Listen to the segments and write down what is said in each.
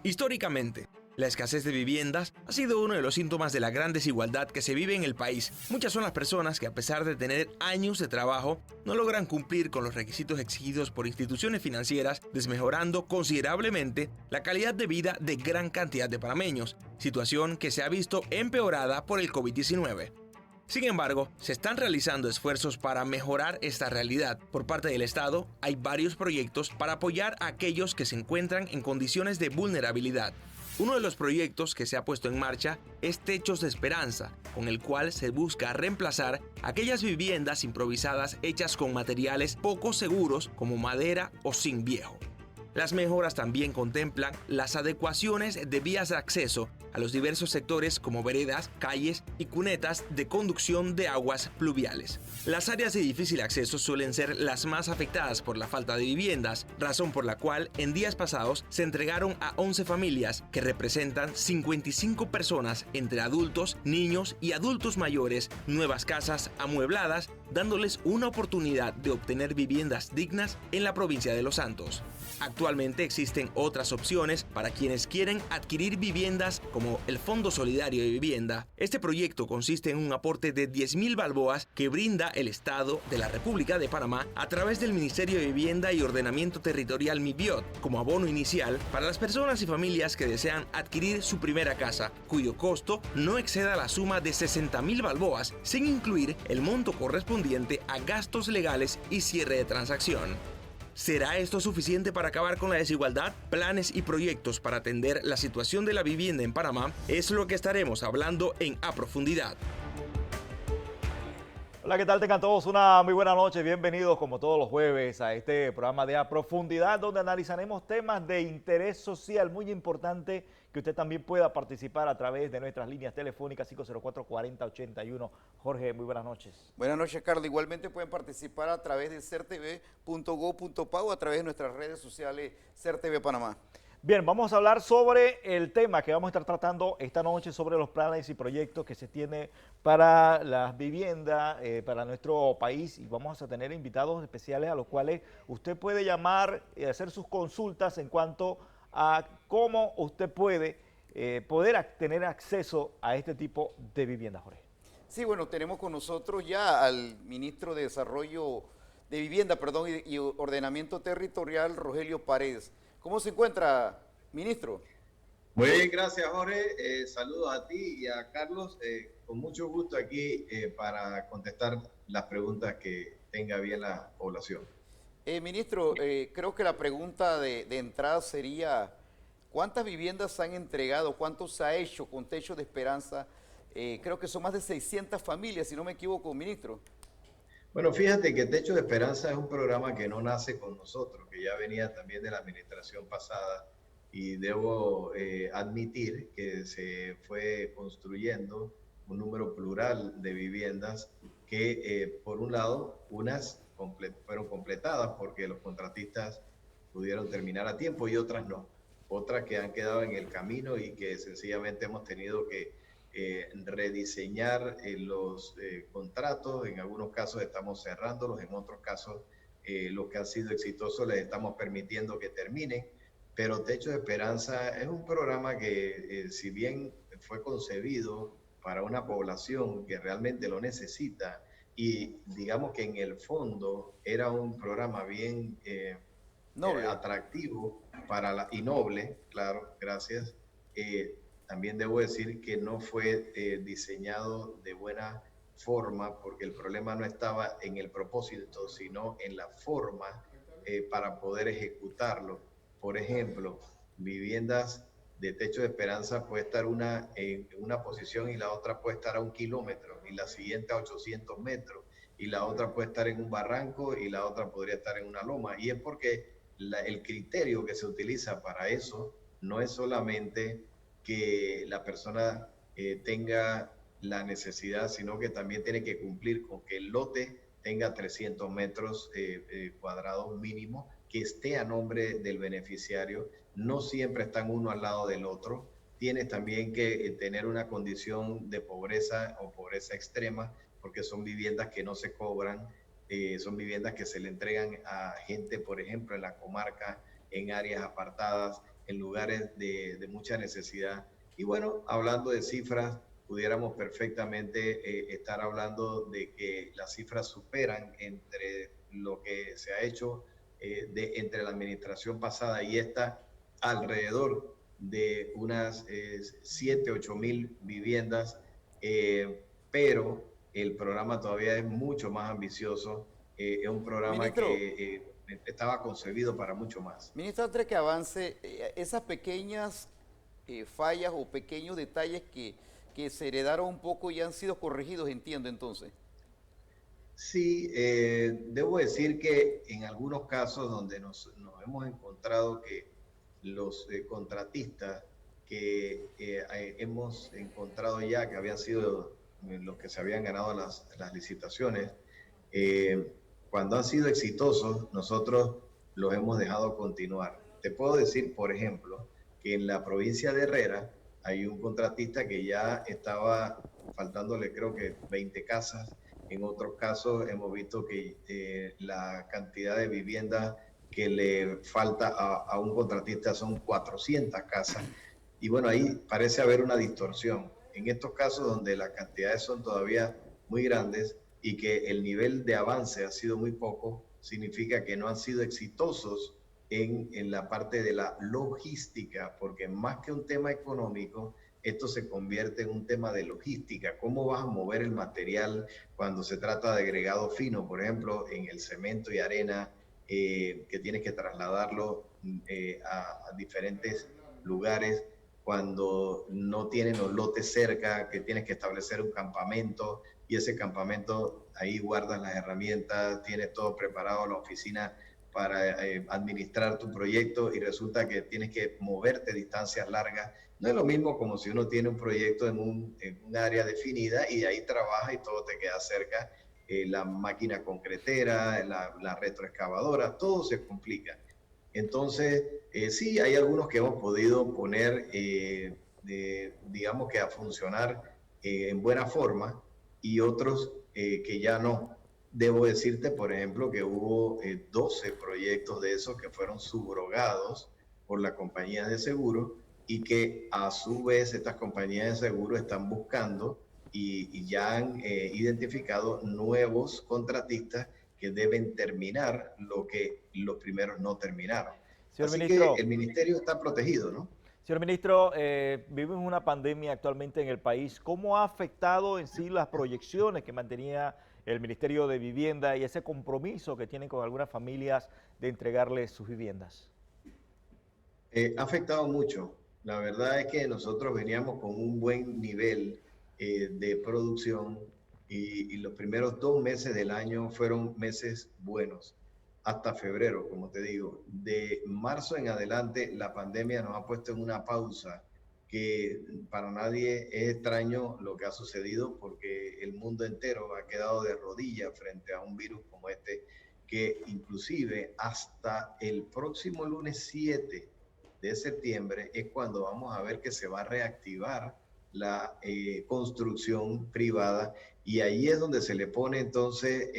Históricamente, la escasez de viviendas ha sido uno de los síntomas de la gran desigualdad que se vive en el país. Muchas son las personas que, a pesar de tener años de trabajo, no logran cumplir con los requisitos exigidos por instituciones financieras, desmejorando considerablemente la calidad de vida de gran cantidad de panameños, situación que se ha visto empeorada por el COVID-19. Sin embargo, se están realizando esfuerzos para mejorar esta realidad. Por parte del Estado, hay varios proyectos para apoyar a aquellos que se encuentran en condiciones de vulnerabilidad. Uno de los proyectos que se ha puesto en marcha es Techos de Esperanza, con el cual se busca reemplazar aquellas viviendas improvisadas hechas con materiales poco seguros como madera o zinc viejo. Las mejoras también contemplan las adecuaciones de vías de acceso a los diversos sectores como veredas, calles y cunetas de conducción de aguas pluviales. Las áreas de difícil acceso suelen ser las más afectadas por la falta de viviendas, razón por la cual en días pasados se entregaron a 11 familias que representan 55 personas entre adultos, niños y adultos mayores nuevas casas amuebladas, dándoles una oportunidad de obtener viviendas dignas en la provincia de Los Santos. Actualmente existen otras opciones para quienes quieren adquirir viviendas como el Fondo Solidario de Vivienda. Este proyecto consiste en un aporte de 10.000 balboas que brinda el Estado de la República de Panamá a través del Ministerio de Vivienda y Ordenamiento Territorial MIVIOT como abono inicial para las personas y familias que desean adquirir su primera casa, cuyo costo no exceda la suma de 60.000 balboas, sin incluir el monto correspondiente a gastos legales y cierre de transacción. ¿Será esto suficiente para acabar con la desigualdad? Planes y proyectos para atender la situación de la vivienda en Panamá es lo que estaremos hablando en A Profundidad. Hola, ¿qué tal? Tengan todos una muy buena noche. Bienvenidos como todos los jueves a este programa de A Profundidad, donde analizaremos temas de interés social muy importante, que usted también pueda participar a través de nuestras líneas telefónicas 504-4081. Jorge, muy buenas noches. Buenas noches, Carlos. Igualmente pueden participar a través de certv.go.pa o a través de nuestras redes sociales CERTV Panamá. Bien, vamos a hablar sobre el tema que vamos a estar tratando esta noche, sobre los planes y proyectos que se tiene para las viviendas, para nuestro país, y vamos a tener invitados especiales a los cuales usted puede llamar y hacer sus consultas en cuanto a cómo usted puede tener acceso a este tipo de vivienda, Jorge. Sí, bueno, tenemos con nosotros ya al ministro de Desarrollo de Vivienda, y Ordenamiento Territorial, Rogelio Paredes. ¿Cómo se encuentra, ministro? Muy bien, gracias, Jorge. Saludos a ti y a Carlos. Con mucho gusto aquí para contestar las preguntas que tenga bien la población. Ministro, creo que la pregunta de entrada sería, ¿cuántas viviendas se han entregado? ¿Cuánto se ha hecho con Techo de Esperanza? Creo que son más de 600 familias, si no me equivoco, ministro. Bueno, fíjate que Techo de Esperanza es un programa que no nace con nosotros, que ya venía también de la administración pasada, y debo admitir que se fue construyendo un número plural de viviendas que, por un lado, unas fueron completadas porque los contratistas pudieron terminar a tiempo y otras no. Otras que han quedado en el camino y que sencillamente hemos tenido que rediseñar los contratos. En algunos casos estamos cerrándolos, en otros casos los que han sido exitosos les estamos permitiendo que terminen. Pero Techo de Esperanza es un programa que si bien fue concebido para una población que realmente lo necesita, y digamos que en el fondo era un programa bien atractivo y noble, claro, gracias. También debo decir que no fue diseñado de buena forma, porque el problema no estaba en el propósito, sino en la forma para poder ejecutarlo. Por ejemplo, viviendas de Techo de Esperanza puede estar una en una posición y la otra puede estar a 1 kilómetro y la siguiente a 800 metros y la otra puede estar en un barranco y la otra podría estar en una loma. Y es porque el criterio que se utiliza para eso no es solamente que la persona tenga la necesidad, sino que también tiene que cumplir con que el lote tenga 300 metros cuadrados mínimo, que esté a nombre del beneficiario. No siempre están uno al lado del otro. Tienes también que tener una condición de pobreza o pobreza extrema, porque son viviendas que no se cobran, son viviendas que se le entregan a gente, por ejemplo, en la comarca, en áreas apartadas, en lugares de mucha necesidad. Y bueno, hablando de cifras, pudiéramos perfectamente estar hablando de que las cifras superan entre lo que se ha hecho entre la administración pasada y esta, alrededor de unas 7, 8 mil viviendas, pero el programa todavía es mucho más ambicioso. Es un programa Ministro, que estaba concebido para mucho más. ministro, antes que avance, esas pequeñas fallas o pequeños detalles que se heredaron un poco y han sido corregidos, entiendo entonces. Sí, debo decir que en algunos casos donde nos hemos encontrado que los contratistas que hemos encontrado ya que habían sido los que se habían ganado las licitaciones, eh, cuando han sido exitosos, nosotros los hemos dejado continuar. Te puedo decir, por ejemplo, que en la provincia de Herrera hay un contratista que ya estaba faltándole creo que 20 casas. En otros casos hemos visto que la cantidad de viviendas que le falta a un contratista son 400 casas. Y bueno, ahí parece haber una distorsión. En estos casos donde las cantidades son todavía muy grandes y que el nivel de avance ha sido muy poco, significa que no han sido exitosos en la parte de la logística, porque más que un tema económico, esto se convierte en un tema de logística. ¿Cómo vas a mover el material cuando se trata de agregado fino? Por ejemplo, en el cemento y arena, que tienes que trasladarlo a diferentes lugares cuando no tienen los lotes cerca, que tienes que establecer un campamento y ese campamento ahí guardas las herramientas, tienes todo preparado, la oficina para administrar tu proyecto y resulta que tienes que moverte distancias largas. No es lo mismo como si uno tiene un proyecto en un área definida y de ahí trabaja y todo te queda cerca. La máquina concretera, la retroexcavadora, todo se complica. Entonces, sí, hay algunos que hemos podido poner, digamos que a funcionar en buena forma y otros que ya no. Debo decirte, por ejemplo, que hubo 12 proyectos de esos que fueron subrogados por las compañías de seguro y que a su vez estas compañías de seguro están buscando y ya han identificado nuevos contratistas que deben terminar lo que los primeros no terminaron. Señor Así que ministro, el ministerio está protegido, ¿no? señor ministro, vivimos una pandemia actualmente en el país. ¿Cómo ha afectado en sí las proyecciones que mantenía el Ministerio de Vivienda y ese compromiso que tienen con algunas familias de entregarles sus viviendas? Ha afectado mucho. La verdad es que nosotros veníamos con un buen nivel de producción y los primeros 2 meses del año fueron meses buenos, hasta febrero, como te digo. De marzo en adelante, la pandemia nos ha puesto en una pausa que para nadie es extraño lo que ha sucedido porque el mundo entero ha quedado de rodillas frente a un virus como este, que inclusive hasta el próximo lunes 7 de septiembre es cuando vamos a ver que se va a reactivar la construcción privada y ahí es donde se le pone entonces,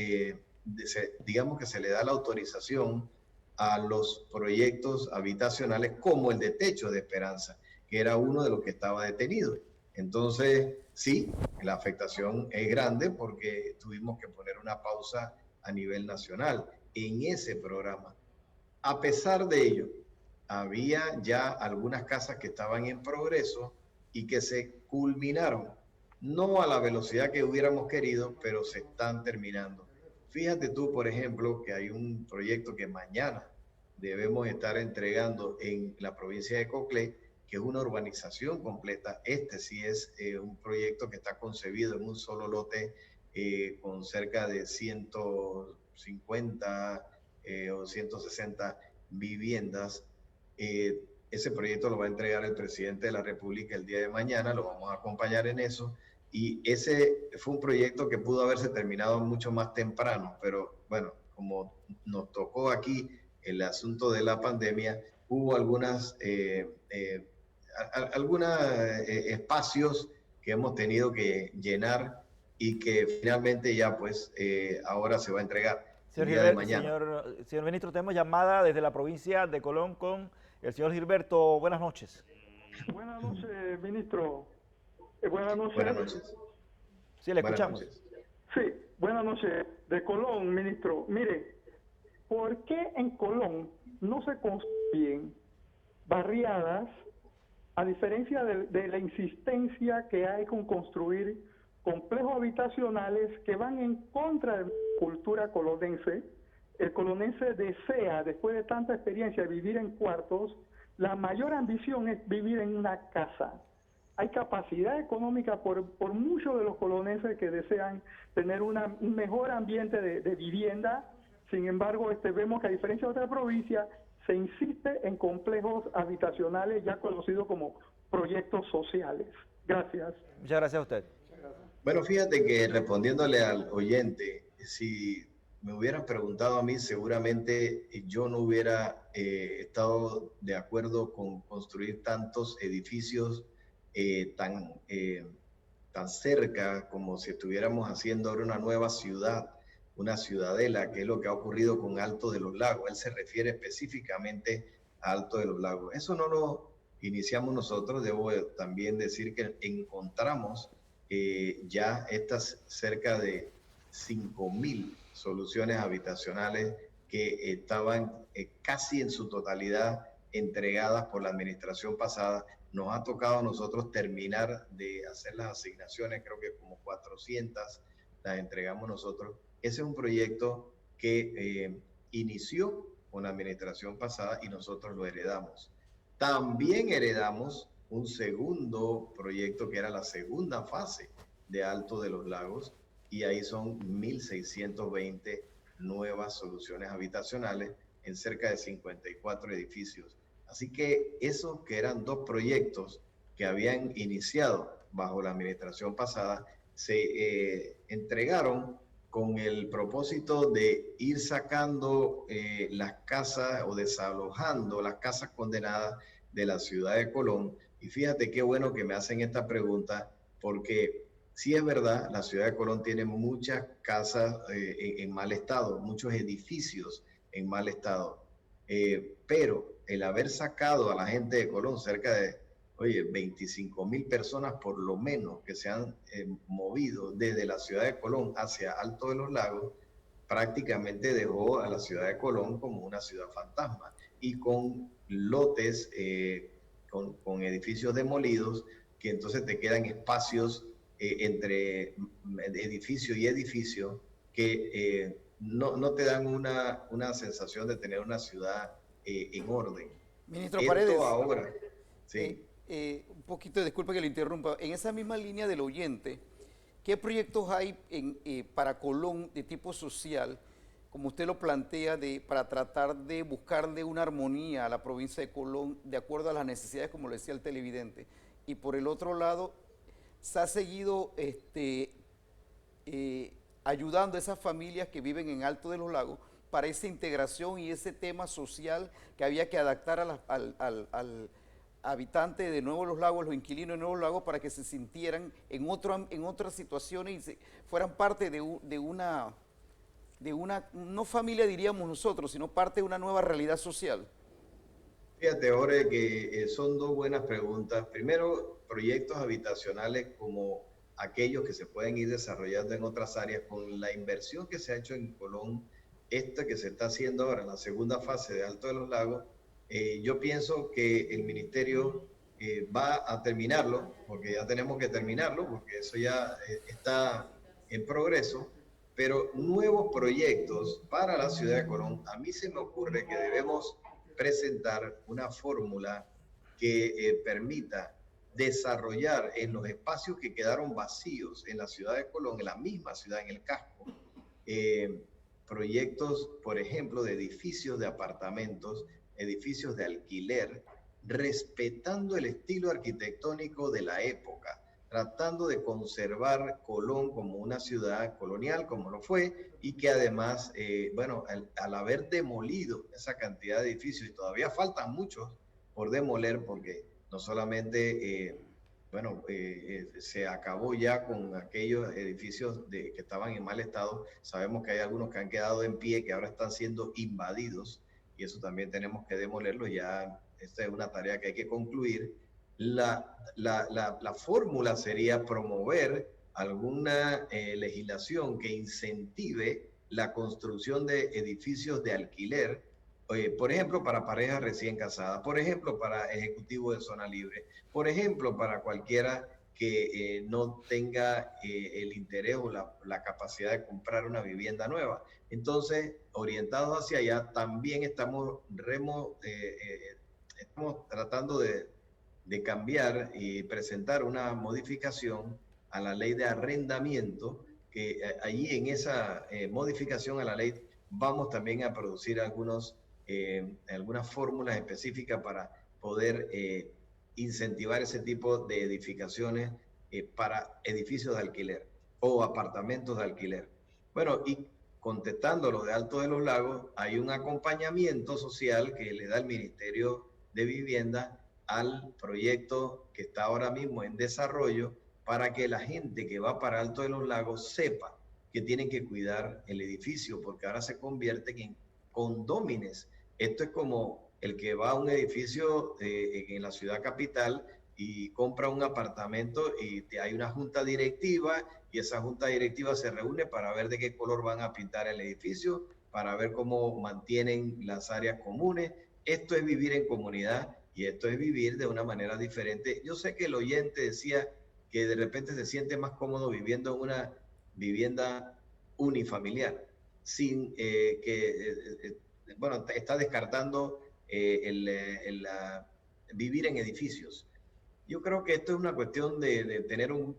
digamos que se le da la autorización a los proyectos habitacionales como el de Techo de Esperanza, que era uno de los que estaba detenido. Entonces, sí, la afectación es grande porque tuvimos que poner una pausa a nivel nacional en ese programa. A pesar de ello, había ya algunas casas que estaban en progreso y que se culminaron, no a la velocidad que hubiéramos querido, pero se están terminando. Fíjate tú, por ejemplo, que hay un proyecto que mañana debemos estar entregando en la provincia de Coclé, que es una urbanización completa. Este sí es un proyecto que está concebido en un solo lote con cerca de 150 o 160 viviendas. Ese proyecto lo va a entregar el presidente de la República el día de mañana, lo vamos a acompañar en eso. Y ese fue un proyecto que pudo haberse terminado mucho más temprano, pero bueno, como nos tocó aquí el asunto de la pandemia, hubo algunos espacios que hemos tenido que llenar y que finalmente ya pues ahora se va a entregar el Señor día de Gilbert, mañana. señor ministro, tenemos llamada desde la provincia de Colón con El señor Gilberto, buenas noches. Buenas noches, ministro. Buenas noches. Buenas noches. Sí, le Buenas escuchamos. noches. Sí, buenas noches. De Colón, ministro. Mire, ¿por qué en Colón no se construyen barriadas, a diferencia de la insistencia que hay con construir complejos habitacionales que van en contra de la cultura colonense? El colonense desea, después de tanta experiencia, vivir en cuartos. La mayor ambición es vivir en una casa. Hay capacidad económica por muchos de los colonenses que desean tener un mejor ambiente de vivienda. Sin embargo, vemos que a diferencia de otras provincias, se insiste en complejos habitacionales ya conocidos como proyectos sociales. Gracias. Muchas gracias a usted. Bueno, fíjate que respondiéndole al oyente, si me hubieran preguntado a mí, seguramente yo no hubiera estado de acuerdo con construir tantos edificios tan cerca como si estuviéramos haciendo ahora una nueva ciudad, una ciudadela, que es lo que ha ocurrido con Alto de los Lagos. Él se refiere específicamente a Alto de los Lagos. Eso no lo iniciamos nosotros, debo también decir que encontramos ya estas cerca de 5.000 soluciones habitacionales que estaban casi en su totalidad entregadas por la administración pasada. Nos ha tocado a nosotros terminar de hacer las asignaciones, creo que como 400 las entregamos nosotros. Ese es un proyecto que inició con la administración pasada y nosotros lo heredamos. También heredamos un segundo proyecto que era la segunda fase de Alto de los Lagos, y ahí son 1.620 nuevas soluciones habitacionales en cerca de 54 edificios. Así que esos que eran dos proyectos que habían iniciado bajo la administración pasada se entregaron con el propósito de ir sacando las casas o desalojando las casas condenadas de la ciudad de Colón. Y fíjate qué bueno que me hacen esta pregunta, porque sí es verdad, la ciudad de Colón tiene muchas casas en mal estado, muchos edificios en mal estado, pero el haber sacado a la gente de Colón, cerca de 25.000 personas por lo menos que se han movido desde la ciudad de Colón hacia Alto de los Lagos, prácticamente dejó a la ciudad de Colón como una ciudad fantasma, y con lotes, con edificios demolidos, que entonces te quedan espacios entre edificio y edificio que no te dan una sensación de tener una ciudad en orden. Ministro Paredes, ahora, sí. Un poquito, disculpe que le interrumpa, en esa misma línea del oyente, ¿qué proyectos hay para Colón de tipo social, como usted lo plantea, para tratar de buscarle una armonía a la provincia de Colón de acuerdo a las necesidades, como le decía el televidente? Y por el otro lado, se ha seguido ayudando a esas familias que viven en Alto de los Lagos para esa integración y ese tema social que había que adaptar al habitante de Nuevos Los Lagos, los inquilinos de Nuevos Lagos, para que se sintieran en otras situaciones y fueran parte de una, no familia diríamos nosotros, sino parte de una nueva realidad social. Fíjate, Jorge, que son dos buenas preguntas. Primero, proyectos habitacionales como aquellos que se pueden ir desarrollando en otras áreas, con la inversión que se ha hecho en Colón, esta que se está haciendo ahora en la segunda fase de Alto de los Lagos. Yo pienso que el ministerio va a terminarlo, porque ya tenemos que terminarlo, porque eso ya está en progreso, pero nuevos proyectos para la ciudad de Colón, a mí se me ocurre que debemos presentar una fórmula que permita desarrollar en los espacios que quedaron vacíos en la ciudad de Colón, en la misma ciudad, en el casco, proyectos, por ejemplo, de edificios de apartamentos, edificios de alquiler, respetando el estilo arquitectónico de la época, tratando de conservar Colón como una ciudad colonial, como lo fue, y que además, al haber demolido esa cantidad de edificios, y todavía faltan muchos por demoler, porque no solamente, se acabó ya con aquellos edificios que estaban en mal estado, sabemos que hay algunos que han quedado en pie, que ahora están siendo invadidos, y eso también tenemos que demolerlo. Ya esta es una tarea que hay que concluir. La fórmula sería promover alguna legislación que incentive la construcción de edificios de alquiler, por ejemplo, para parejas recién casadas, por ejemplo, para ejecutivos de zona libre, por ejemplo, para cualquiera que no tenga el interés o la capacidad de comprar una vivienda nueva. Entonces, orientados hacia allá, también estamos tratando de cambiar y presentar una modificación a la ley de arrendamiento, que allí en esa modificación a la ley vamos también a producir algunas fórmulas específicas para poder incentivar ese tipo de edificaciones para edificios de alquiler o apartamentos de alquiler. Bueno, y contestando lo de Alto de los Lagos, hay un acompañamiento social que le da el Ministerio de Vivienda al proyecto que está ahora mismo en desarrollo, para que la gente que va para Alto de los Lagos sepa que tienen que cuidar el edificio, porque ahora se convierte en condómines. Esto es como el que va a un edificio en la ciudad capital y compra un apartamento y hay una junta directiva, y esa junta directiva se reúne para ver de qué color van a pintar el edificio, para ver cómo mantienen las áreas comunes. Esto es vivir en comunidad y esto es vivir de una manera diferente. Yo sé que el oyente decía que de repente se siente más cómodo viviendo en una vivienda unifamiliar, sin bueno, está descartando vivir en edificios. Yo creo que esto es una cuestión de tener un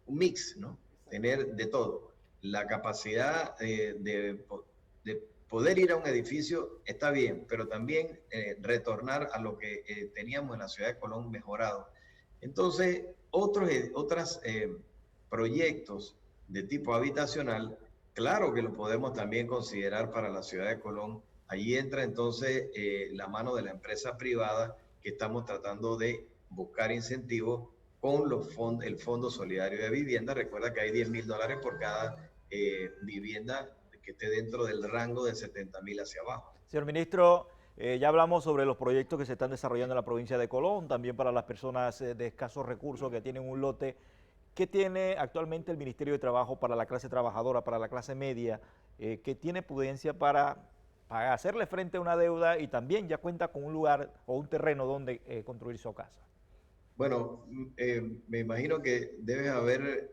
mix, ¿no? Tener de todo. La capacidad de poder ir a un edificio está bien, pero también retornar a lo que teníamos en la ciudad de Colón mejorado. Entonces, otros proyectos de tipo habitacional, claro que lo podemos también considerar para la ciudad de Colón. Allí entra entonces la mano de la empresa privada, que estamos tratando de buscar incentivos con el Fondo Solidario de Vivienda. Recuerda que hay $10,000 por cada vivienda que esté dentro del rango de 70,000 hacia abajo. Señor ministro, ya hablamos sobre los proyectos que se están desarrollando en la provincia de Colón, también para las personas de escasos recursos que tienen un lote. ¿Qué tiene actualmente el Ministerio de Trabajo para la clase trabajadora, para la clase media, que tiene prudencia para hacerle frente a una deuda y también ya cuenta con un lugar o un terreno donde construir su casa? Bueno, me imagino que debes haber...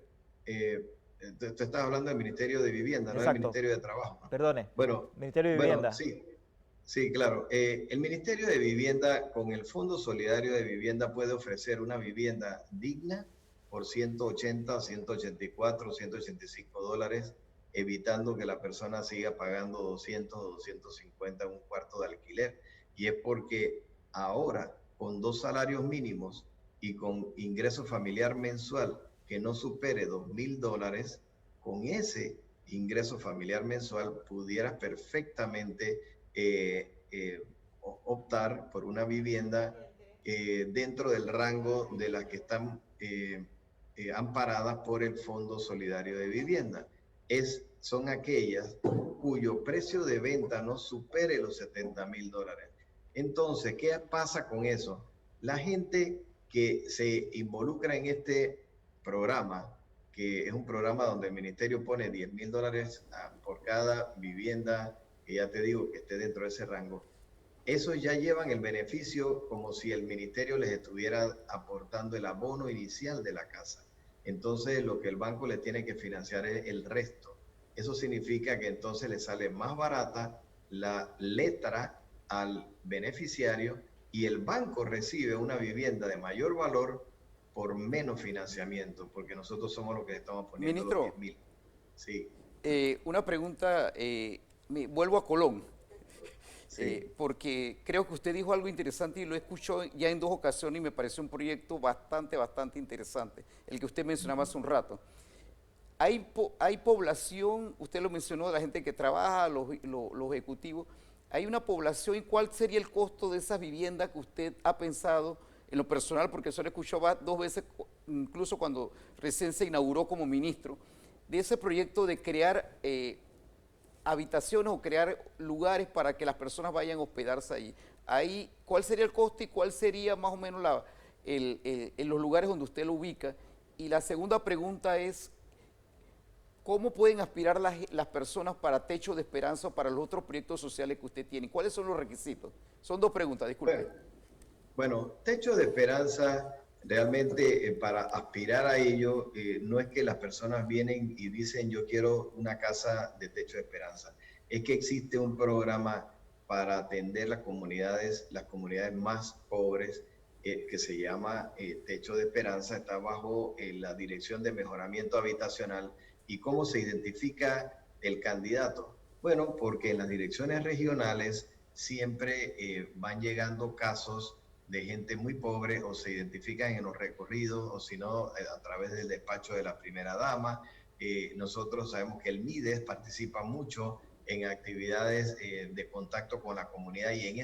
tú estás hablando del Ministerio de Vivienda, Exacto. No del Ministerio de Trabajo, ¿no? Perdone, Bueno, Ministerio de Vivienda. Sí, claro. El Ministerio de Vivienda, con el Fondo Solidario de Vivienda, puede ofrecer una vivienda digna por $180, $184, $185, evitando que la persona siga pagando 200 o 250 un cuarto de alquiler. Y es porque ahora, con 2 salarios mínimos y con ingreso familiar mensual que no supere $2,000, con ese ingreso familiar mensual pudieras perfectamente optar por una vivienda dentro del rango de las que están amparadas por el Fondo Solidario de Vivienda. Son aquellas cuyo precio de venta no supere los $70,000. Entonces, ¿qué pasa con eso? La gente que se involucra en este programa, que es un programa donde el ministerio pone $10,000 por cada vivienda, que ya te digo que esté dentro de ese rango, esos ya llevan el beneficio como si el ministerio les estuviera aportando el abono inicial de la casa. Entonces, lo que el banco le tiene que financiar es el resto. Eso significa que entonces le sale más barata la letra al beneficiario y el banco recibe una vivienda de mayor valor por menos financiamiento, porque nosotros somos los que estamos poniendo Ministro, los 10,000. Sí. Una pregunta, vuelvo a Colón, Sí. porque creo que usted dijo algo interesante y lo escuchó ya en 2 ocasiones y me pareció un proyecto bastante interesante, el que usted mencionaba hace un rato. Hay población, usted lo mencionó, de la gente que trabaja, los ejecutivos, hay una población, ¿y cuál sería el costo de esas viviendas que usted ha pensado en lo personal? Porque eso lo escuchó 2 veces, incluso cuando recién se inauguró como ministro, de ese proyecto de crear habitaciones o crear lugares para que las personas vayan a hospedarse allí. ahí, ¿cuál sería el costo y cuál sería más o menos en los lugares donde usted lo ubica? Y la segunda pregunta es, ¿cómo pueden aspirar las personas para Techo de Esperanza o para los otros proyectos sociales que usted tiene? ¿Cuáles son los requisitos? Son dos preguntas, disculpe. Bueno, Techo de Esperanza, realmente para aspirar a ello, no es que las personas vienen y dicen yo quiero una casa de Techo de Esperanza, es que existe un programa para atender las comunidades más pobres, que se llama Techo de Esperanza, está bajo la Dirección de Mejoramiento Habitacional. ¿Y cómo se identifica el candidato? Bueno, porque en las direcciones regionales siempre van llegando casos de gente muy pobre o se identifican en los recorridos o si no a través del despacho de la primera dama. Nosotros sabemos que el MIDES participa mucho en actividades de contacto con la comunidad y en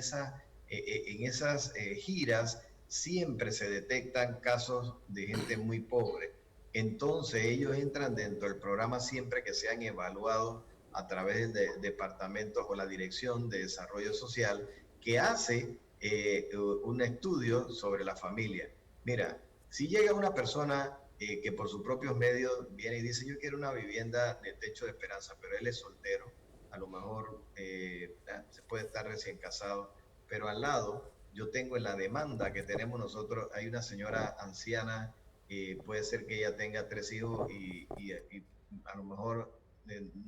esas giras siempre se detectan casos de gente muy pobre. Entonces ellos entran dentro del programa siempre que sean evaluados a través del departamento o la Dirección de Desarrollo Social que hace un estudio sobre la familia. Mira, si llega una persona que por sus propios medios viene y dice yo quiero una vivienda de Techo de Esperanza, pero él es soltero, a lo mejor se puede estar recién casado, pero al lado yo tengo en la demanda que tenemos nosotros, hay una señora anciana, puede ser que ella tenga 3 hijos y a lo mejor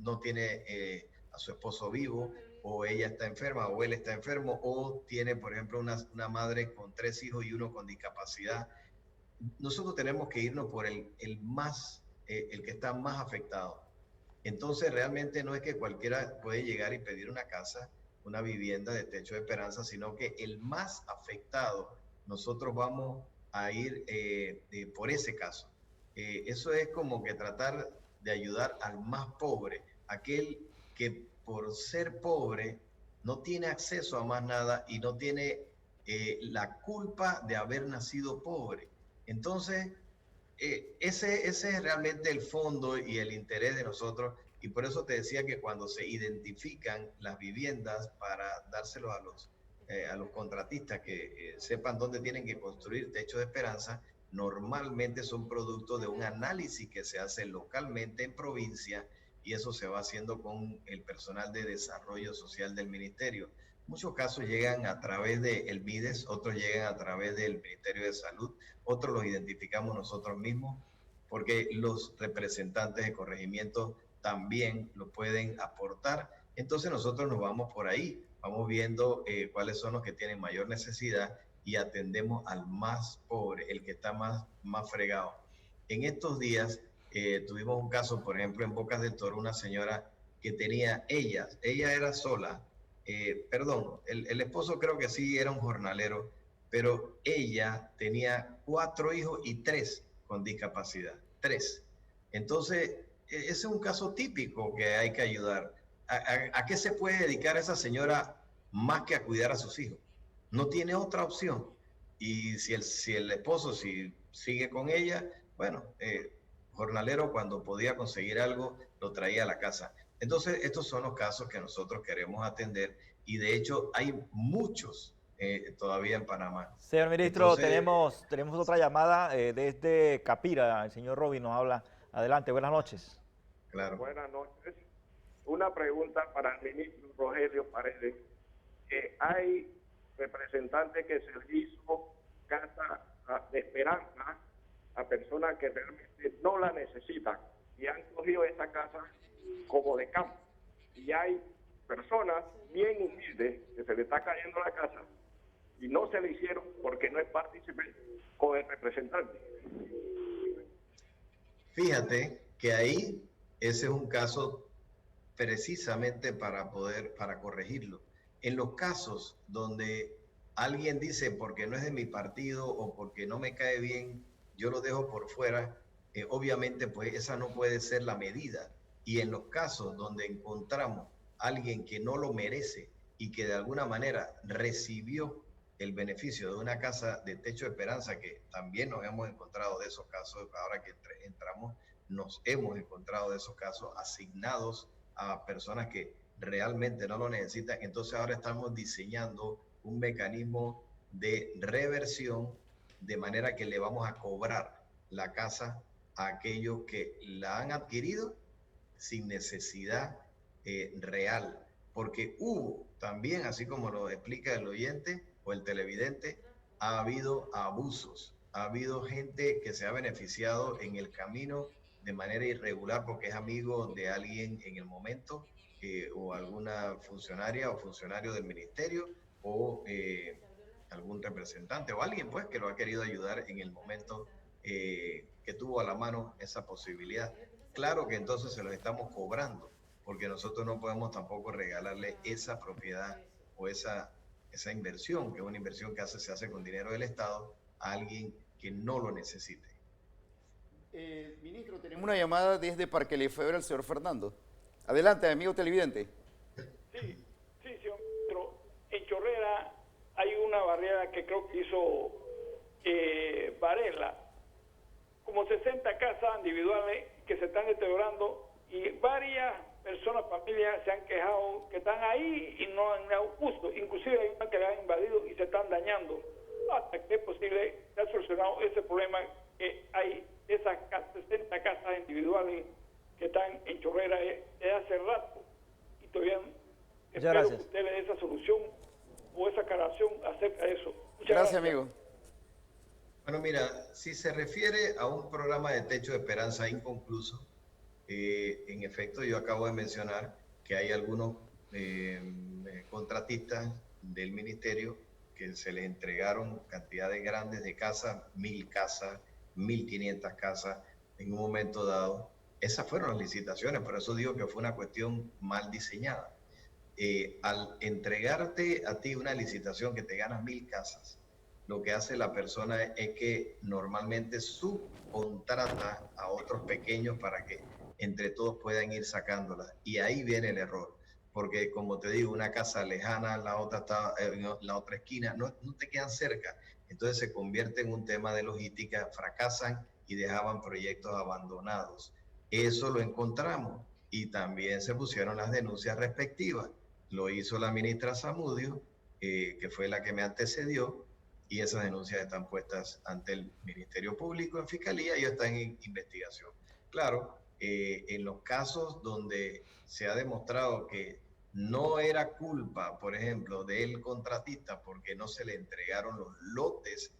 no tiene a su esposo vivo, o ella está enferma, o él está enfermo, o tiene, por ejemplo, una madre con 3 hijos y uno con discapacidad. Nosotros tenemos que irnos por el que está más afectado. Entonces, realmente no es que cualquiera puede llegar y pedir una casa, una vivienda de Techo de Esperanza, sino que el más afectado, nosotros vamos a ir por ese caso. Eso es como que tratar de ayudar al más pobre, aquel que por ser pobre no tiene acceso a más nada y no tiene la culpa de haber nacido pobre. Entonces, ese es realmente el fondo y el interés de nosotros, y por eso te decía que cuando se identifican las viviendas para dárselos a los contratistas que sepan dónde tienen que construir Techo de Esperanza, normalmente son producto de un análisis que se hace localmente en provincia y eso se va haciendo con el personal de desarrollo social del ministerio. Muchos casos llegan a través del MIDES, otros llegan a través del Ministerio de Salud, otros los identificamos nosotros mismos, porque los representantes de corregimiento también lo pueden aportar. Entonces nosotros nos vamos por ahí, vamos viendo cuáles son los que tienen mayor necesidad y atendemos al más pobre, el que está más fregado. En estos días tuvimos un caso, por ejemplo, en Bocas del Toro, una señora que tenía ella era sola, el esposo creo que sí era un jornalero, pero ella tenía 4 hijos y 3 con discapacidad, 3. Entonces, ese es un caso típico que hay que ayudar. ¿A qué se puede dedicar esa señora más que a cuidar a sus hijos? No tiene otra opción. Y si el esposo sigue con ella, bueno, jornalero cuando podía conseguir algo, lo traía a la casa. Entonces, estos son los casos que nosotros queremos atender y de hecho hay muchos todavía en Panamá. Señor ministro, Entonces, tenemos otra llamada desde Capira. El señor Robin nos habla. Adelante, buenas noches. claro. Buenas noches. Una pregunta para el ministro Rogelio Paredes. Hay representantes que se les hizo casa de esperanza a personas que realmente no la necesitan y han cogido esa casa como de campo. Y hay personas bien humildes que se le está cayendo la casa y no se le hicieron porque no es partícipe con el representante. Fíjate que ahí ese es un caso precisamente para corregirlo. En los casos donde alguien dice porque no es de mi partido o porque no me cae bien, yo lo dejo por fuera, obviamente pues esa no puede ser la medida. Y en los casos donde encontramos a alguien que no lo merece y que de alguna manera recibió el beneficio de una casa de Techo de Esperanza, que también nos hemos encontrado de esos casos, ahora que entramos, nos hemos encontrado de esos casos asignados a personas que realmente no lo necesitan. Entonces ahora estamos diseñando un mecanismo de reversión, de manera que le vamos a cobrar la casa a aquellos que la han adquirido sin necesidad real, porque hubo también, así como lo explica el oyente o el televidente, ha habido abusos, ha habido gente que se ha beneficiado en el camino de manera irregular porque es amigo de alguien en el momento, o alguna funcionaria o funcionario del ministerio, o algún representante o alguien pues que lo ha querido ayudar en el momento que tuvo a la mano esa posibilidad. Claro que entonces se los estamos cobrando, porque nosotros no podemos tampoco regalarle esa propiedad o esa inversión, que es una inversión que se hace con dinero del Estado, a alguien que no lo necesite. Ministro, tenemos una llamada desde Parque Lefebvre al señor Fernando. Adelante, amigo televidente. Sí, señor ministro. En Chorrera hay una barriada que creo que hizo Varela, como 60 casas individuales que se están deteriorando y varias personas, familias se han quejado que están ahí y no han dado uso. Inclusive hay una que la han invadido y se están dañando. Hasta que es posible se ha solucionado ese problema que hay esas 60 casas individuales que están en Chorrera desde hace rato y todavía espero que usted le dé esa solución o esa aclaración acerca de eso. Muchas gracias, amigo. Bueno, mira, si se refiere a un programa de techo de esperanza inconcluso, en efecto yo acabo de mencionar que hay algunos contratistas del ministerio que se les entregaron cantidades grandes de casas, 1.000 casas, 1.500 casas en un momento dado. Esas fueron las licitaciones, por eso digo que fue una cuestión mal diseñada. Al entregarte a ti una licitación que te ganas 1.000 casas, lo que hace la persona es que normalmente subcontrata a otros pequeños para que entre todos puedan ir sacándolas. Y ahí viene el error, porque como te digo, una casa lejana, la otra está en la otra esquina, no te quedan cerca. Entonces se convierte en un tema de logística, fracasan y dejaban proyectos abandonados. Eso lo encontramos y también se pusieron las denuncias respectivas. Lo hizo la ministra Zamudio, que fue la que me antecedió, y esas denuncias están puestas ante el Ministerio Público en Fiscalía y están en investigación. Claro, en los casos donde se ha demostrado que no era culpa, por ejemplo, del contratista porque no se le entregaron los lotes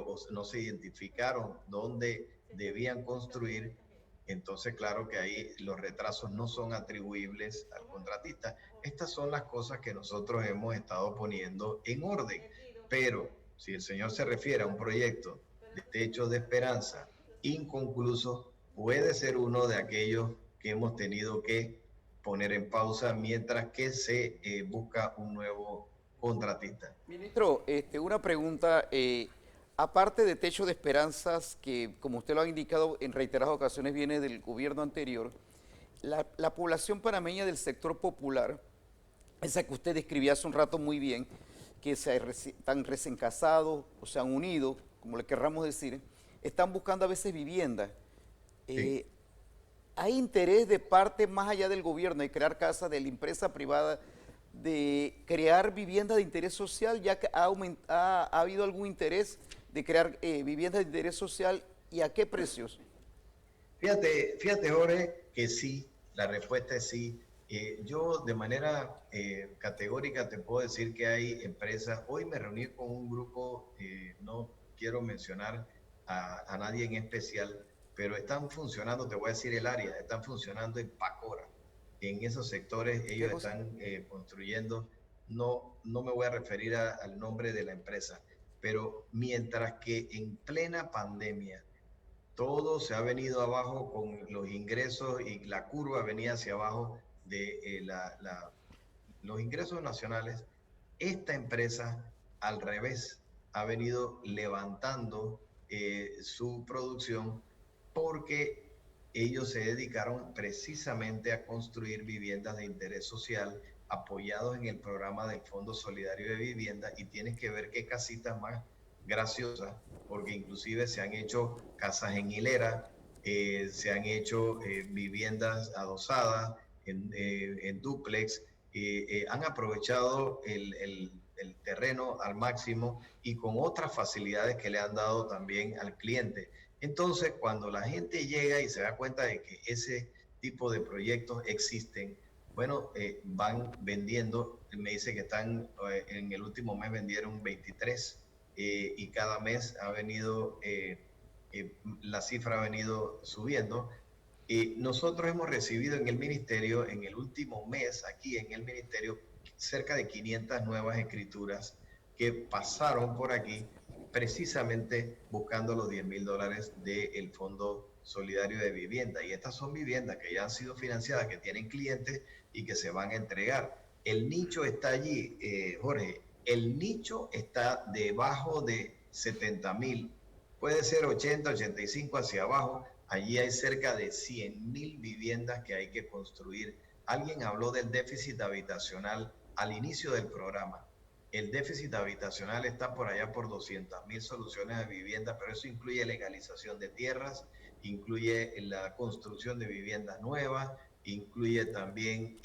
o no se identificaron dónde debían construir, entonces claro que ahí los retrasos no son atribuibles al contratista. Estas son las cosas que nosotros hemos estado poniendo en orden, pero si el señor se refiere a un proyecto de techos de esperanza inconcluso, puede ser uno de aquellos que hemos tenido que poner en pausa mientras que se busca un nuevo contratista. Ministro, una pregunta. Aparte de Techo de Esperanzas, que como usted lo ha indicado en reiteradas ocasiones viene del gobierno anterior, la población panameña del sector popular, esa que usted describía hace un rato muy bien, que están recién casados o se han unido, como le querramos decir, están buscando a veces vivienda. Sí. ¿Hay interés de parte más allá del gobierno de crear casas, de la empresa privada, de crear vivienda de interés social, ya que ha habido algún interés de crear viviendas de interés social y a qué precios? Fíjate, Jorge, que sí, la respuesta es sí. Yo de manera categórica te puedo decir que hay empresas. Hoy me reuní con un grupo, no quiero mencionar a nadie en especial, pero están funcionando, te voy a decir el área, están funcionando en Pacora. En esos sectores ellos están construyendo, no me voy a referir al nombre de la empresa, pero mientras que en plena pandemia todo se ha venido abajo con los ingresos y la curva venía hacia abajo de los ingresos nacionales, esta empresa al revés ha venido levantando su producción porque ellos se dedicaron precisamente a construir viviendas de interés social apoyados en el programa del Fondo Solidario de Vivienda, y tienes que ver qué casitas más graciosas, porque inclusive se han hecho casas en hilera, se han hecho viviendas adosadas en dúplex, han aprovechado el terreno al máximo y con otras facilidades que le han dado también al cliente. Entonces, cuando la gente llega y se da cuenta de que ese tipo de proyectos existen, bueno, van vendiendo, me dice que están, en el último mes vendieron 23 y cada mes ha venido, la cifra ha venido subiendo. Nosotros hemos recibido en el ministerio, en el último mes, aquí en el ministerio, cerca de 500 nuevas escrituras que pasaron por aquí precisamente buscando los $10,000 del Fondo Solidario de Vivienda. Y estas son viviendas que ya han sido financiadas, que tienen clientes y que se van a entregar. El nicho está allí, Jorge. El nicho está debajo de 70,000. Puede ser 80, 85 hacia abajo. Allí hay cerca de 100,000 viviendas que hay que construir. Alguien habló del déficit habitacional al inicio del programa. El déficit habitacional está por allá por 200,000 soluciones de vivienda, pero eso incluye legalización de tierras, incluye la construcción de viviendas nuevas, incluye también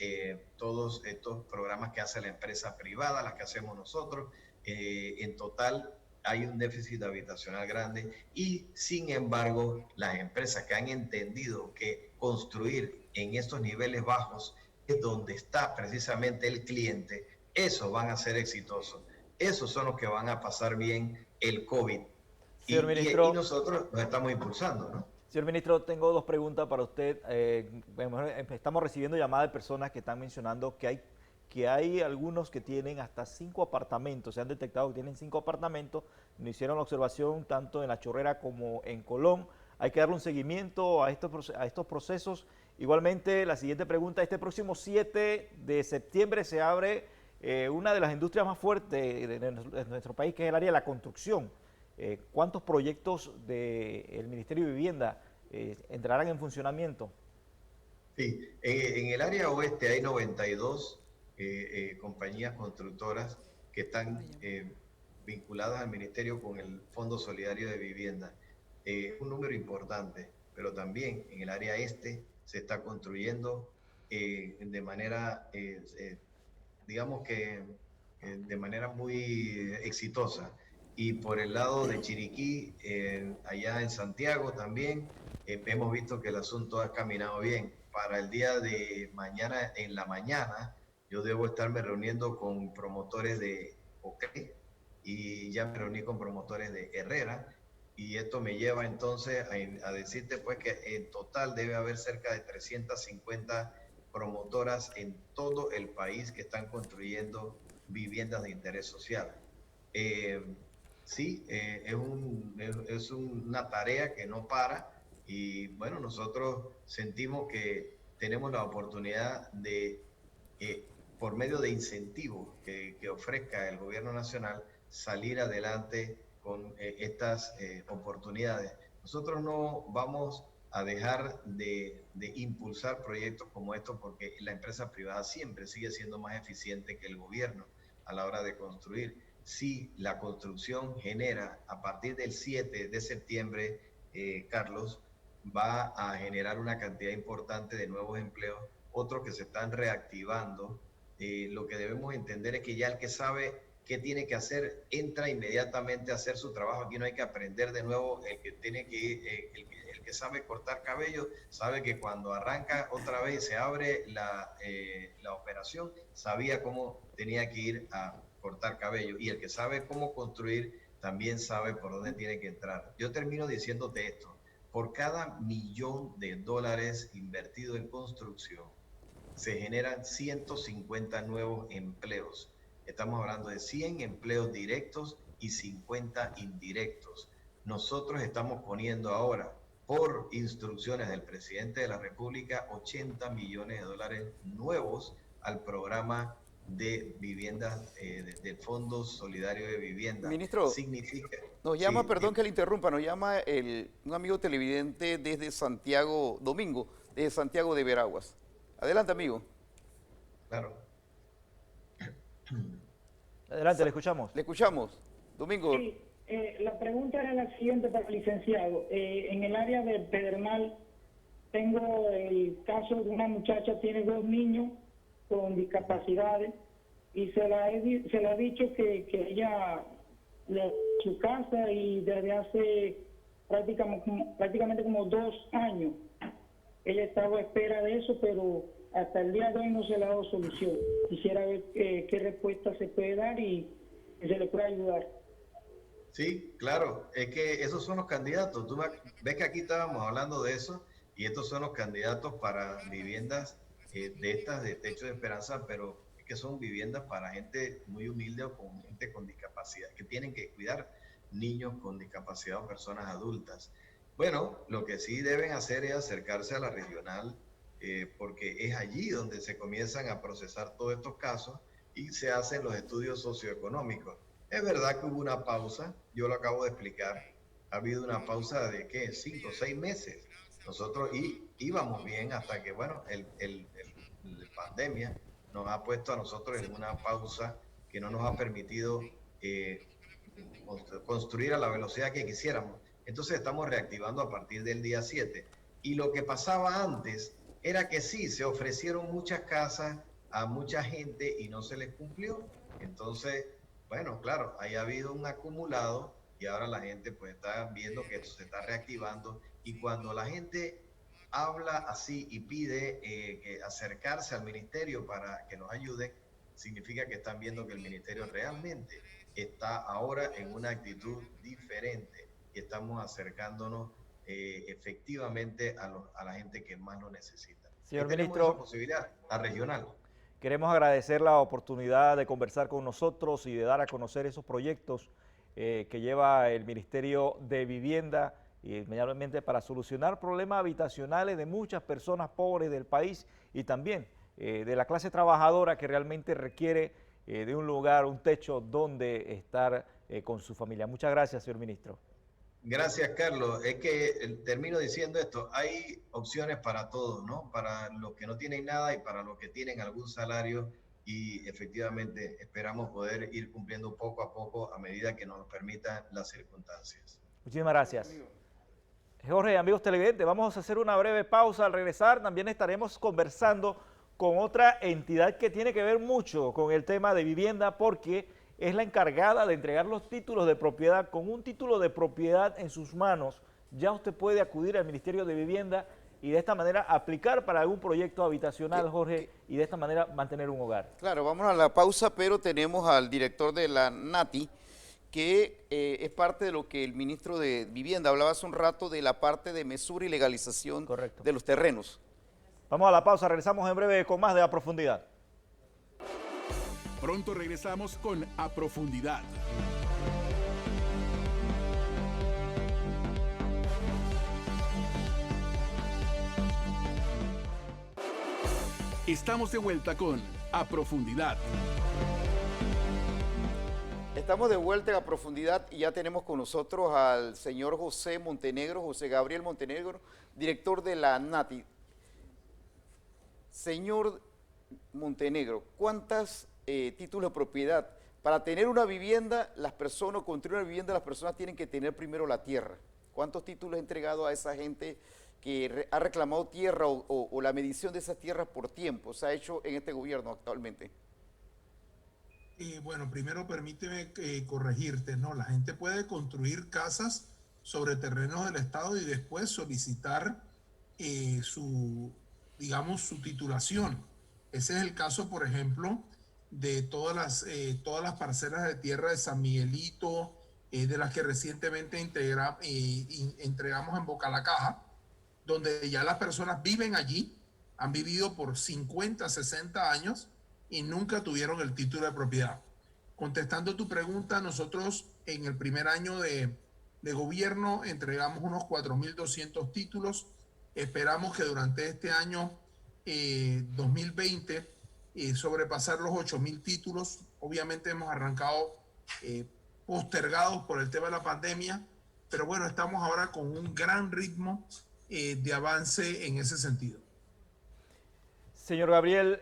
todos estos programas que hace la empresa privada, las que hacemos nosotros. En total hay un déficit habitacional grande y sin embargo las empresas que han entendido que construir en estos niveles bajos es donde está precisamente el cliente, esos van a ser exitosos, esos son los que van a pasar bien el COVID. Señor ministro, y nosotros nos estamos impulsando, ¿no? Señor ministro, tengo dos preguntas para usted. Estamos recibiendo llamadas de personas que están mencionando que hay algunos que tienen hasta 5 apartamentos, se han detectado que tienen 5 apartamentos, nos hicieron la observación tanto en La Chorrera como en Colón. Hay que darle un seguimiento a estos procesos. Igualmente, la siguiente pregunta, este próximo 7 de septiembre se abre una de las industrias más fuertes de nuestro país, que es el área de la construcción. ¿Cuántos proyectos del Ministerio de Vivienda entrarán en funcionamiento? Sí, en el área oeste hay 92 compañías constructoras que están vinculadas al ministerio con el Fondo Solidario de Vivienda. Un número importante, pero también en el área este se está construyendo de manera, digamos que de manera muy exitosa. Y por el lado de Chiriquí, allá en Santiago también, hemos visto que el asunto ha caminado bien. Para el día de mañana, en la mañana, yo debo estarme reuniendo con promotores de OCRE y ya me reuní con promotores de Herrera y esto me lleva entonces a decirte pues que en total debe haber cerca de 350 promotoras en todo el país que están construyendo viviendas de interés social. Sí, es una tarea que no para y bueno, nosotros sentimos que tenemos la oportunidad de por medio de incentivos que ofrezca el gobierno nacional, salir adelante con estas oportunidades. Nosotros no vamos a dejar de impulsar proyectos como estos porque la empresa privada siempre sigue siendo más eficiente que el gobierno a la hora de construir. Sí, la construcción genera, a partir del 7 de septiembre, Carlos, va a generar una cantidad importante de nuevos empleos, otros que se están reactivando. Lo que debemos entender es que ya el que sabe qué tiene que hacer entra inmediatamente a hacer su trabajo. Aquí no hay que aprender de nuevo. El que tiene que el que sabe cortar cabello sabe que cuando arranca otra vez se abre la operación, sabía cómo tenía que ir a cortar cabello, y el que sabe cómo construir también sabe por dónde tiene que entrar. Yo termino diciéndote esto: por cada $1,000,000 invertido en construcción se generan 150 nuevos empleos. Estamos hablando de 100 empleos directos y 50 indirectos. Nosotros estamos poniendo ahora, por instrucciones del presidente de la República, $80 millones nuevos al programa de viviendas del Fondo Solidario de Vivienda. Ministro, significa, nos llama, sí, perdón que le interrumpa, nos llama un amigo televidente desde Santiago, Domingo, desde Santiago de Veraguas. Adelante, amigo. Claro. Adelante, le escuchamos. Le escuchamos. Domingo. Sí, la pregunta era la siguiente para el licenciado. En el área del Pedernal tengo el caso de una muchacha, tiene 2 niños con discapacidades y se le ha dicho que ella su casa y desde hace prácticamente como 2 años ella estaba a espera de eso, pero hasta el día de hoy no se le ha dado solución. Quisiera ver qué respuesta se puede dar y se le puede ayudar. Sí, claro, es que esos son los candidatos. Tú ves que aquí estábamos hablando de eso y estos son los candidatos para viviendas de estas de techo de esperanza, pero es que son viviendas para gente muy humilde o con gente con discapacidad, que tienen que cuidar niños con discapacidad o personas adultas. Bueno, lo que sí deben hacer es acercarse a la regional, porque es allí donde se comienzan a procesar todos estos casos y se hacen los estudios socioeconómicos. Es verdad que hubo una pausa, yo lo acabo de explicar, ha habido una pausa de ¿qué? 5 o 6 meses. Nosotros íbamos bien hasta que, bueno, la pandemia nos ha puesto a nosotros en una pausa que no nos ha permitido construir a la velocidad que quisiéramos. Entonces estamos reactivando a partir del día 7. Y lo que pasaba antes era que sí, se ofrecieron muchas casas a mucha gente y no se les cumplió. Entonces, bueno, claro, ahí ha habido un acumulado y ahora la gente pues está viendo que esto se está reactivando, y cuando la gente habla así y pide que acercarse al ministerio para que nos ayude, significa que están viendo que el ministerio realmente está ahora en una actitud diferente y estamos acercándonos efectivamente a la gente que más lo necesita. Señor tenemos ministro, esa posibilidad, la regional. queremos agradecer la oportunidad de conversar con nosotros y de dar a conocer esos proyectos que lleva el Ministerio de Vivienda, y inmediatamente para solucionar problemas habitacionales de muchas personas pobres del país y también de la clase trabajadora que realmente requiere de un lugar, un techo donde estar con su familia. Muchas gracias, señor ministro. Gracias, Carlos. Es que termino diciendo esto, hay opciones para todos, ¿no? Para los que no tienen nada y para los que tienen algún salario, y efectivamente esperamos poder ir cumpliendo poco a poco a medida que nos lo permitan las circunstancias. Muchísimas gracias. Jorge, amigos televidentes, vamos a hacer una breve pausa. Al regresar también estaremos conversando con otra entidad que tiene que ver mucho con el tema de vivienda, porque es la encargada de entregar los títulos de propiedad. Con un título de propiedad en sus manos, ya usted puede acudir al Ministerio de Vivienda y de esta manera aplicar para algún proyecto habitacional, Jorge, y de esta manera mantener un hogar. Claro, vamos a la pausa, pero tenemos al director de la NATI, que es parte de lo que el ministro de Vivienda hablaba hace un rato, de la parte de mesura y legalización. Correcto. De los terrenos. Vamos a la pausa, regresamos en breve con más de A Profundidad. Pronto regresamos con A Profundidad. Estamos de vuelta con A Profundidad. Estamos de vuelta en A Profundidad y ya tenemos con nosotros al señor José Montenegro, José Gabriel Montenegro, director de la NATI. Señor Montenegro, ¿cuántos títulos de propiedad? Para tener una vivienda, las personas, construir una vivienda, las personas tienen que tener primero la tierra. ¿Cuántos títulos ha entregado a esa gente que ha reclamado tierra o la medición de esas tierras por tiempo se ha hecho en este gobierno actualmente? Bueno, primero permíteme corregirte, ¿no? La gente puede construir casas sobre terrenos del Estado y después solicitar su titulación. Ese es el caso, por ejemplo, de todas las parcelas de tierra de San Miguelito, de las que recientemente entregamos en Boca la Caja, donde ya las personas viven allí, han vivido por 50, 60 años y nunca tuvieron el título de propiedad. Contestando tu pregunta, nosotros en el primer año de gobierno entregamos unos 4.200 títulos. Esperamos que durante este año 2020 sobrepasar los 8.000 títulos. Obviamente hemos arrancado postergados por el tema de la pandemia, pero bueno, estamos ahora con un gran ritmo de avance en ese sentido. Señor Gabriel,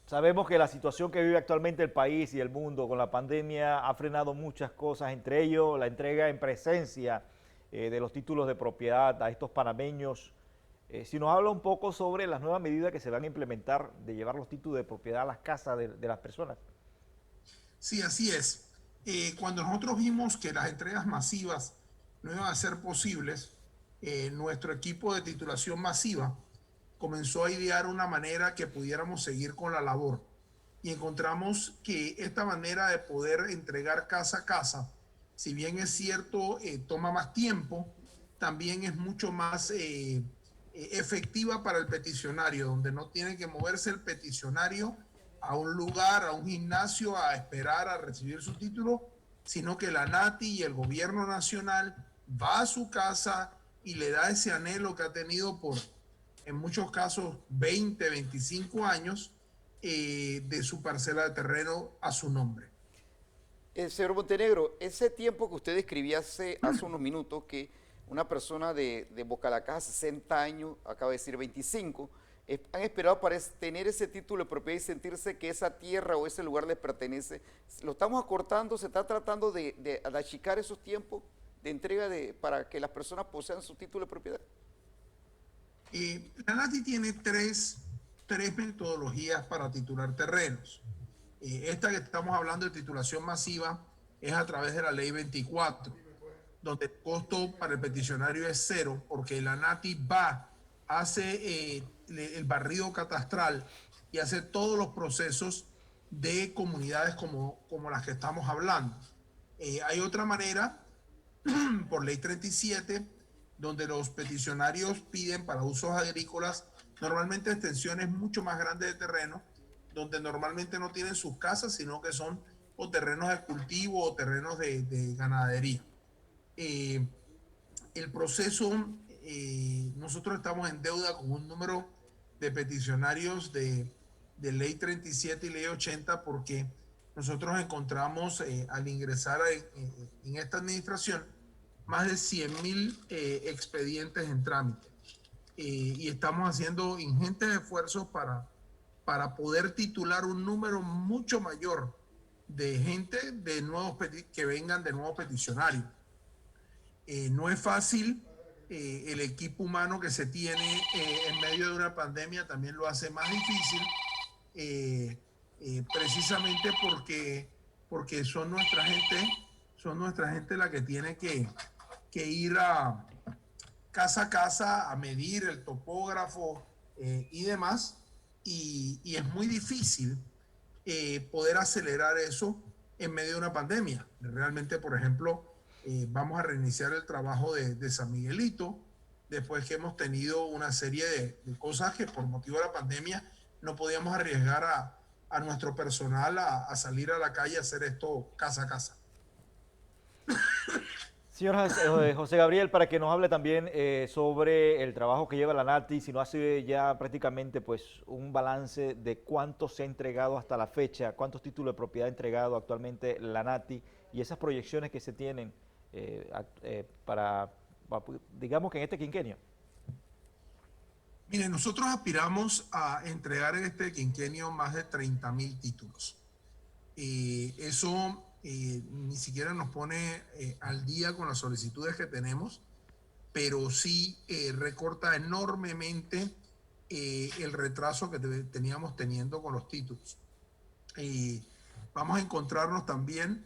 sabemos que la situación que vive actualmente el país y el mundo con la pandemia ha frenado muchas cosas, entre ellos la entrega en presencia de los títulos de propiedad a estos panameños Si nos habla un poco sobre las nuevas medidas que se van a implementar de llevar los títulos de propiedad a las casas de las personas. Sí, así es. Cuando nosotros vimos que las entregas masivas no iban a ser posibles, nuestro equipo de titulación masiva comenzó a idear una manera que pudiéramos seguir con la labor. Y encontramos que esta manera de poder entregar casa a casa, si bien es cierto, toma más tiempo, también es mucho más efectiva para el peticionario, donde no tiene que moverse el peticionario a un lugar, a un gimnasio, a esperar a recibir su título, sino que la NATI y el gobierno nacional va a su casa y le da ese anhelo que ha tenido por, en muchos casos, 20, 25 años de su parcela de terreno a su nombre. Señor Montenegro, ese tiempo que usted describía hace unos minutos, que una persona de Boca de la Caja, 60 años, acaba de decir 25, han esperado para tener ese título de propiedad y sentirse que esa tierra o ese lugar les pertenece. ¿Lo estamos acortando? ¿Se está tratando de achicar esos tiempos de entrega para que las personas posean su título de propiedad? La NATI tiene tres metodologías para titular terrenos. Esta que estamos hablando de titulación masiva es a través de la ley 24, donde el costo para el peticionario es cero, porque la NATI hace el barrido catastral y hace todos los procesos de comunidades como las que estamos hablando. Hay otra manera, por ley 37, donde los peticionarios piden para usos agrícolas normalmente extensiones mucho más grandes de terreno, donde normalmente no tienen sus casas, sino que son o terrenos de cultivo o terrenos de ganadería. El proceso, nosotros estamos en deuda con un número de peticionarios de ley 37 y ley 80 porque nosotros encontramos al ingresar en esta administración más de 100.000 expedientes en trámite. Y estamos haciendo ingentes esfuerzos para poder titular un número mucho mayor de gente que vengan de nuevos peticionarios. No es fácil, el equipo humano que se tiene en medio de una pandemia también lo hace más difícil, precisamente porque son nuestra gente la que tiene que ir a casa a medir el topógrafo y demás, y es muy difícil poder acelerar eso en medio de una pandemia. Realmente, por ejemplo, vamos a reiniciar el trabajo de San Miguelito, después que hemos tenido una serie de cosas que por motivo de la pandemia no podíamos arriesgar a nuestro personal a salir a la calle a hacer esto casa a casa. Señor José Gabriel, para que nos hable también sobre el trabajo que lleva la NATI, si no hace ya prácticamente pues un balance de cuánto se ha entregado hasta la fecha, cuántos títulos de propiedad ha entregado actualmente la NATI y esas proyecciones que se tienen para, digamos que en este quinquenio. Miren, nosotros aspiramos a entregar en este quinquenio más de 30.000 títulos. Eso ni siquiera nos pone al día con las solicitudes que tenemos, pero sí recorta enormemente el retraso que teníamos teniendo con los títulos. Vamos a encontrarnos también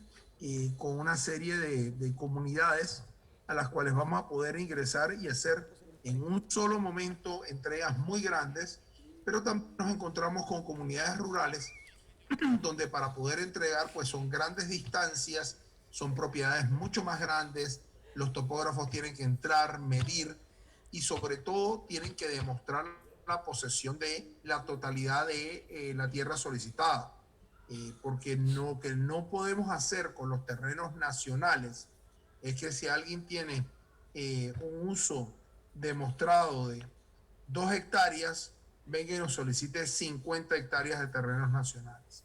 con una serie de comunidades a las cuales vamos a poder ingresar y hacer en un solo momento entregas muy grandes, pero también nos encontramos con comunidades rurales donde para poder entregar pues son grandes distancias, son propiedades mucho más grandes, los topógrafos tienen que entrar, medir y sobre todo tienen que demostrar la posesión de la totalidad de la tierra solicitada. Porque lo que no podemos hacer con los terrenos nacionales es que si alguien tiene un uso demostrado de 2 hectáreas, venga y nos solicite 50 hectáreas de terrenos nacionales.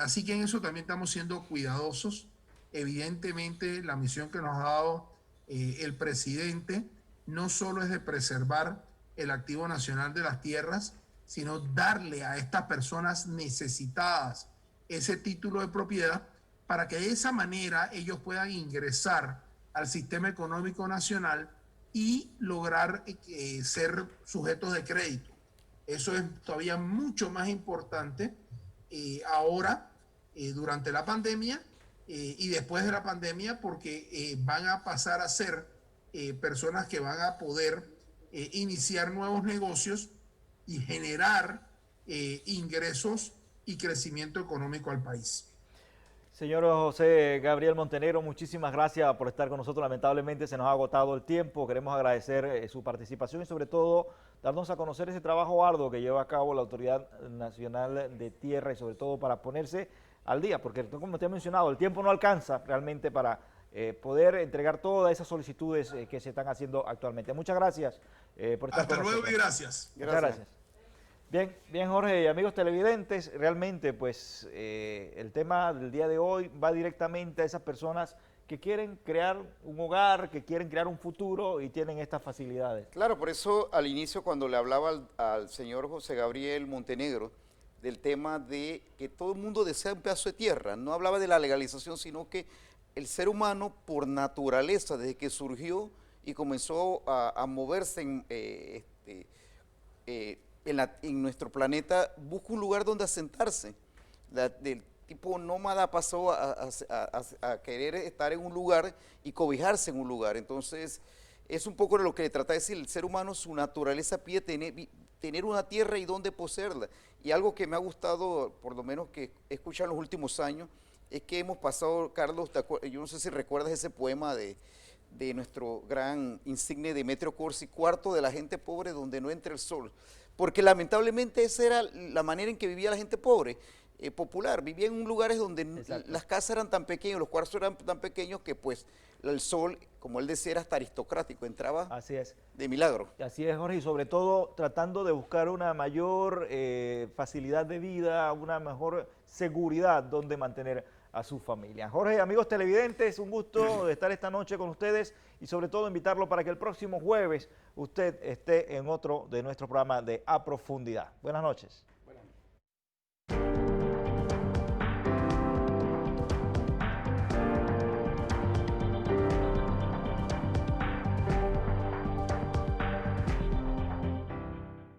Así que en eso también estamos siendo cuidadosos. Evidentemente, la misión que nos ha dado el presidente no solo es de preservar el activo nacional de las tierras, sino darle a estas personas necesitadas ese título de propiedad para que de esa manera ellos puedan ingresar al sistema económico nacional y lograr ser sujetos de crédito. Eso es todavía mucho más importante ahora, durante la pandemia y después de la pandemia, porque van a pasar a ser personas que van a poder iniciar nuevos negocios y generar ingresos y crecimiento económico al país. Señor José Gabriel Montenegro, muchísimas gracias por estar con nosotros. Lamentablemente se nos ha agotado el tiempo. Queremos agradecer su participación y sobre todo darnos a conocer ese trabajo arduo que lleva a cabo la Autoridad Nacional de Tierra y sobre todo para ponerse al día, porque como te he mencionado, el tiempo no alcanza realmente para poder entregar todas esas solicitudes que se están haciendo actualmente. Muchas gracias por estar con nosotros. Hasta luego y gracias. Muchas gracias. Bien, Jorge y amigos televidentes, realmente pues el tema del día de hoy va directamente a esas personas que quieren crear un hogar, que quieren crear un futuro y tienen estas facilidades. Claro, por eso al inicio cuando le hablaba al señor José Gabriel Montenegro del tema de que todo el mundo desea un pedazo de tierra, no hablaba de la legalización, sino que el ser humano por naturaleza, desde que surgió y comenzó a moverse en nuestro planeta, busca un lugar donde asentarse. Del tipo nómada pasó a querer estar en un lugar y cobijarse en un lugar. Entonces, es un poco de lo que le trata de decir, el ser humano, su naturaleza pide tener una tierra y donde poseerla. Y algo que me ha gustado, por lo menos que he escuchado en los últimos años, es que hemos pasado, Carlos, yo no sé si recuerdas ese poema de nuestro gran insigne Demetrio Corsi, cuarto de la gente pobre donde no entra el sol. Porque lamentablemente esa era la manera en que vivía la gente pobre, popular. Vivía en lugares donde las casas eran tan pequeñas, los cuartos eran tan pequeños que pues el sol, como él decía, era hasta aristocrático, entraba Así es. de milagro. Así es, Jorge, y sobre todo tratando de buscar una mayor facilidad de vida, una mejor seguridad donde mantener a su familia. Jorge, amigos televidentes, un gusto de estar esta noche con ustedes y sobre todo invitarlo para que el próximo jueves usted esté en otro de nuestros programas de A Profundidad. Buenas noches.